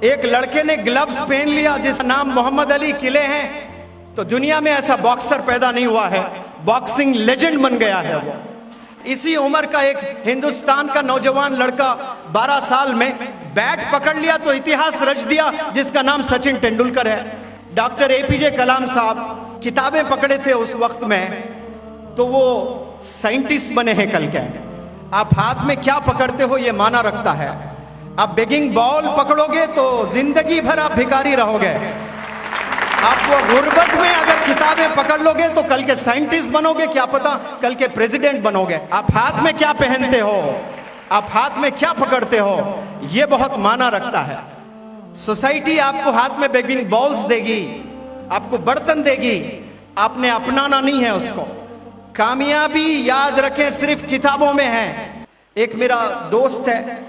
एक लड़के ने ग्लव्स पहन लिया जिसका नाम मोहम्मद अली किले हैं, तो दुनिया में ऐसा बॉक्सर पैदा नहीं हुआ है, बॉक्सिंग लेजेंड बन गया है वो। इसी उम्र का एक हिंदुस्तान का नौजवान लड़का 12 साल में बैट पकड़ लिया तो इतिहास रच दिया, जिसका नाम सचिन तेंदुलकर है। डॉक्टर एपीजे कलाम साहब किताबें पकड़े थे उस वक्त में, तो वो साइंटिस्ट बने हैं कल के। आप हाथ में क्या पकड़ते हो ये माना रखता है। आप बेगिंग बॉल पकड़ोगे तो जिंदगी भर आप भिखारी रहोगे। आप वो गुर्बत में अगर किताबें पकड़ लोगे तो कल के साइंटिस्ट बनोगे, क्या पता कल के प्रेसिडेंट बनोगे। आप हाथ में क्या पहनते हो, आप हाथ में क्या पकड़ते हो, ये बहुत माना रखता है। सोसाइटी आपको हाथ में बेगिंग बॉल्स देगी, आपको बर्तन देगी, आपने अपनाना नहीं है उसको। कामयाबी याद रखें सिर्फ किताबों में है। एक मेरा दोस्त है,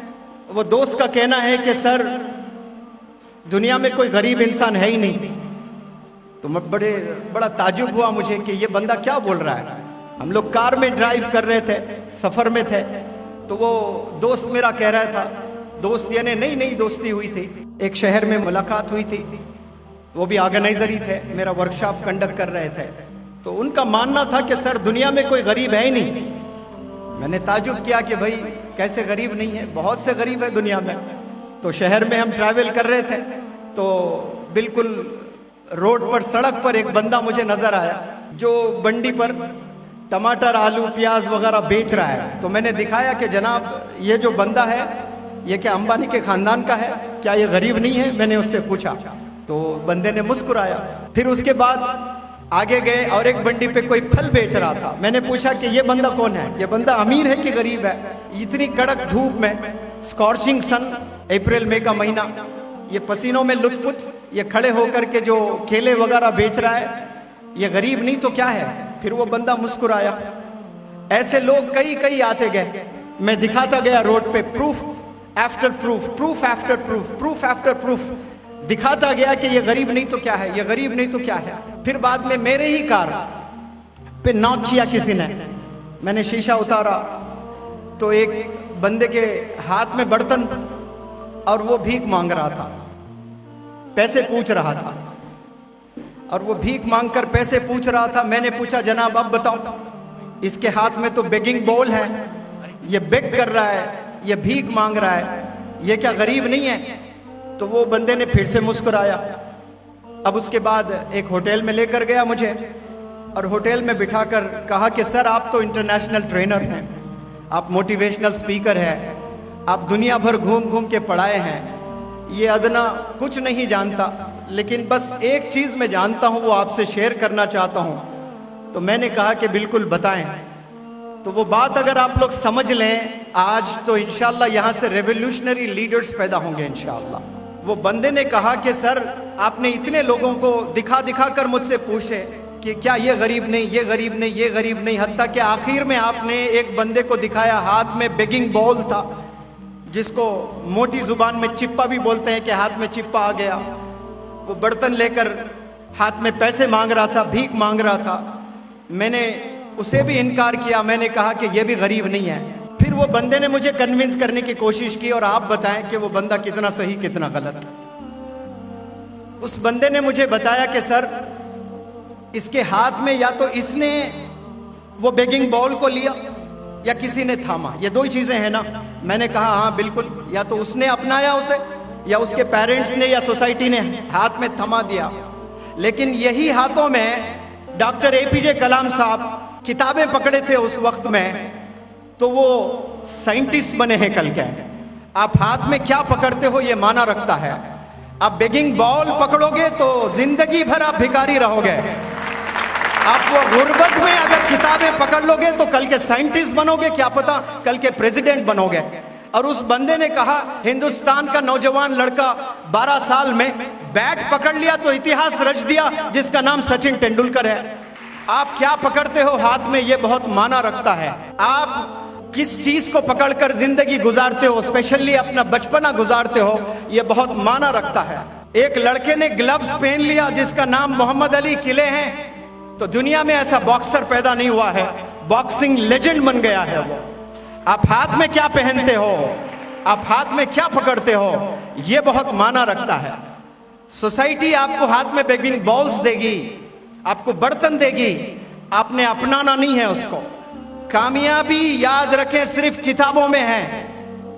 वो दोस्त का कहना है कि सर दुनिया में कोई गरीब इंसान है ही नहीं। तो मैं बड़ा ताजुब हुआ मुझे कि ये बंदा क्या बोल रहा है। हम लोग कार में ड्राइव कर रहे थे, सफर में थे, तो वो दोस्त मेरा कह रहा था, दोस्त यानी नई दोस्ती हुई थी, एक शहर में मुलाकात हुई थी, वो भी ऑर्गेनाइजर ही थे, मेरा वर्कशॉप कंडक्ट कर रहे थे। तो उनका मानना था कि सर दुनिया में कोई गरीब है ही नहीं। मैंने ताजुब किया कि भाई कैसे गरीब नहीं है, बहुत से गरीब है दुनिया में। तो शहर में हम ट्रैवल कर रहे थे, तो बिल्कुल रोड पर, सड़क पर एक बंदा मुझे नजर आया जो बंडी पर टमाटर, आलू, प्याज वगैरह बेच रहा है। तो मैंने दिखाया कि जनाब ये जो बंदा है ये क्या अंबानी के खानदान का है, क्या ये गरीब नहीं है? मैंने उससे पूछा, तो बंदे ने मुस्कुराया। फिर उसके बाद आगे गए और एक बंडी पे कोई फल बेच रहा था। मैंने पूछा कि ये बंदा कौन है, ये बंदा अमीर है कि गरीब है? इतनी कड़क धूप में, स्कॉर्चिंग सन, अप्रैल मई का महीना, ये पसीनों में लुटपुट, ये खड़े होकर के जो केले वगैरह बेच रहा है, ये गरीब नहीं तो क्या है? फिर वो बंदा मुस्कुराया। ऐसे लोग कई आते गए, मैं दिखाता गया रोड पे, proof after proof, proof after proof, proof after proof दिखाता गया कि ये गरीब नहीं तो क्या है, ये गरीब नहीं तो क्या है। फिर बाद में मेरे ही कार पे नॉक किया किसी ने, मैंने शीशा उतारा तो एक बंदे के हाथ में बर्तन और वो भीख मांग रहा था, पैसे पूछ रहा था, और वो भीख मांगकर पैसे पूछ रहा था। मैंने पूछा जनाब अब बताओ, इसके हाथ में तो बेगिंग बॉल है, ये बेग कर रहा है, ये भीख मांग रहा है, ये क्या गरीब नहीं है? तो वो बंदे ने फिर से मुस्कुराया। अब उसके बाद एक होटल में लेकर गया मुझे, और होटल में बिठाकर कहा कि सर आप तो इंटरनेशनल ट्रेनर हैं, आप मोटिवेशनल स्पीकर हैं, आप दुनिया भर घूम के पढ़ाए हैं, ये अदना कुछ नहीं जानता, लेकिन बस एक चीज़ मैं जानता हूँ, वो आपसे शेयर करना चाहता हूँ। तो मैंने कहा कि बिल्कुल बताएं। तो वो बात अगर आप लोग समझ लें आज, तो इंशाल्लाह यहाँ से रेवोल्यूशनरी लीडर्स पैदा होंगे इंशाल्लाह। वो बंदे ने कहा कि सर आपने इतने लोगों को दिखा कर मुझसे पूछे कि क्या ये गरीब नहीं, ये गरीब नहीं, ये गरीब नहीं, हत्ता कि आखिर में आपने एक बंदे को दिखाया, हाथ में बेगिंग बॉल था, जिसको मोटी जुबान में चिप्पा भी बोलते हैं कि हाथ में चिप्पा आ गया। वो बर्तन लेकर हाथ में पैसे मांग रहा था, भीख मांग रहा था। मैंने उसे भी इनकार किया, मैंने कहा कि ये भी गरीब नहीं है। फिर वो बंदे ने मुझे कन्विंस करने की कोशिश की, और आप बताएं कि वो बंदा कितना सही कितना गलत। उस बंदे ने मुझे बताया कि सर इसके हाथ में या तो इसने वो बेगिंग बॉल को लिया या किसी ने थामा, ये दो ही चीजें हैं ना। मैंने कहा हाँ बिल्कुल, या तो उसने अपनाया उसे, या उसके पेरेंट्स ने या सोसाइटी ने हाथ में थमा दिया। लेकिन यही हाथों में डॉक्टर एपीजे कलाम साहब किताबें पकड़े थे उस वक्त में, तो वो साइंटिस्ट बने हैं कल के। आप हाथ में क्या पकड़ते हो ये माना रखता है। आप बेगिंग बॉल पकड़ोगे तो जिंदगी भर आप भिखारी रहोगे। आप वो गुर्बत में अगर किताबें पकड़ लोगे तो कल के साइंटिस्ट बनोगे, क्या पता कल के प्रेसिडेंट बनोगे। और उस बंदे ने कहा, हिंदुस्तान का नौजवान लड़का 12 साल में बैट पकड़ लिया तो इतिहास रच दिया, जिसका नाम सचिन तेंदुलकर है। आप क्या पकड़ते हो हाथ में, ये बहुत माना रखता है। आप किस चीज को पकड़कर जिंदगी गुजारते हो, स्पेशली अपना बचपना गुजारते हो, ये बहुत माना रखता है। एक लड़के ने ग्लव्स पहन लिया जिसका नाम मोहम्मद अली किले हैं, तो दुनिया में ऐसा बॉक्सर पैदा नहीं हुआ है, बॉक्सिंग लेजेंड बन गया है वो। आप हाथ में क्या पहनते हो, आप हाथ में क्या पकड़ते हो ये बहुत माना रखता है। सोसाइटी आपको हाथ में बेगिंग बॉल्स देगी, आपको बर्तन देगी, आपने अपनाना नहीं है उसको। कामयाबी याद रखें सिर्फ किताबों में है,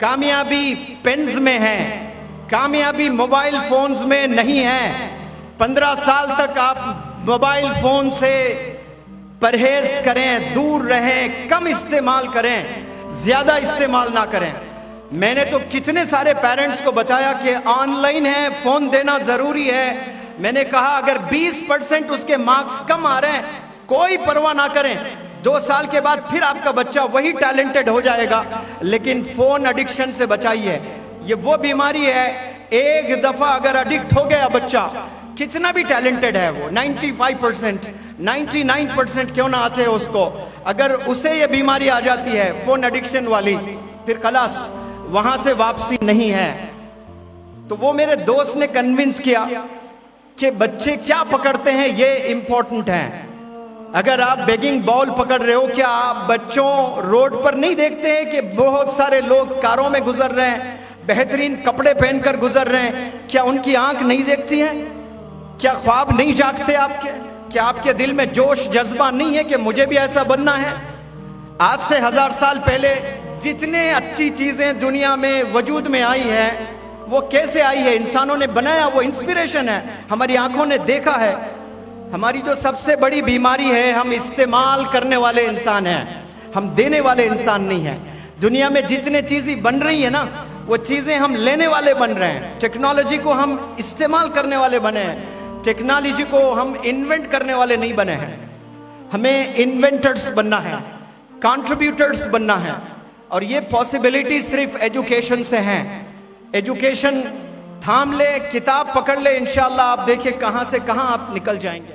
कामयाबी पेन्स में है, कामयाबी मोबाइल फोन्स में नहीं है। 15 साल तक आप मोबाइल फोन से परहेज करें, दूर रहें, कम इस्तेमाल करें, ज्यादा इस्तेमाल ना करें। मैंने तो कितने सारे पेरेंट्स को बताया कि ऑनलाइन है, फोन देना जरूरी है। मैंने कहा अगर 20% उसके मार्क्स कम आ रहे हैं कोई परवाह ना करें, 2 साल के बाद फिर आपका बच्चा वही टैलेंटेड हो जाएगा, लेकिन फोन एडिक्शन से बचाइए। ये वो बीमारी है, एक दफा अगर एडिक्ट हो गया बच्चा, कितना भी टैलेंटेड है वो, 95%, 99% क्यों ना आते हैं उसको, अगर उसे ये बीमारी आ जाती है फोन एडिक्शन वाली, फिर खलास वहां से वापसी नहीं है। तो वो मेरे दोस्त ने कन्विंस किया कि बच्चे क्या पकड़ते हैं ये इंपॉर्टेंट है। अगर आप बेगिंग बॉल पकड़ रहे हो, क्या आप बच्चों रोड पर नहीं देखते हैं कि बहुत सारे लोग कारों में गुजर रहे हैं, बेहतरीन कपड़े पहनकर गुजर रहे हैं? क्या उनकी आंख नहीं देखती है? क्या ख्वाब नहीं जागते आपके? क्या आपके दिल में जोश जज्बा नहीं है कि मुझे भी ऐसा बनना है? आज से 1000 साल पहले जितने अच्छी चीजें दुनिया में वजूद में आई है वो कैसे आई है? इंसानों ने बनाया, वो इंस्पिरेशन है, हमारी आंखों ने देखा है। हमारी जो सबसे बड़ी बीमारी है, हम इस्तेमाल करने वाले इंसान हैं, हम देने वाले इंसान नहीं हैं। दुनिया में जितने चीजें बन रही है ना, वो चीजें हम लेने वाले बन रहे हैं। टेक्नोलॉजी को हम इस्तेमाल करने वाले बने हैं, टेक्नोलॉजी को हम इन्वेंट करने वाले नहीं बने हैं। हमें इन्वेंटर्स बनना है, कंट्रीब्यूटर्स बनना है, और ये पॉसिबिलिटी सिर्फ एजुकेशन से हैं। एजुकेशन थाम ले, किताब पकड़ ले, इंशाल्लाह आप देखिए कहां से कहां आप निकल जाएंगे।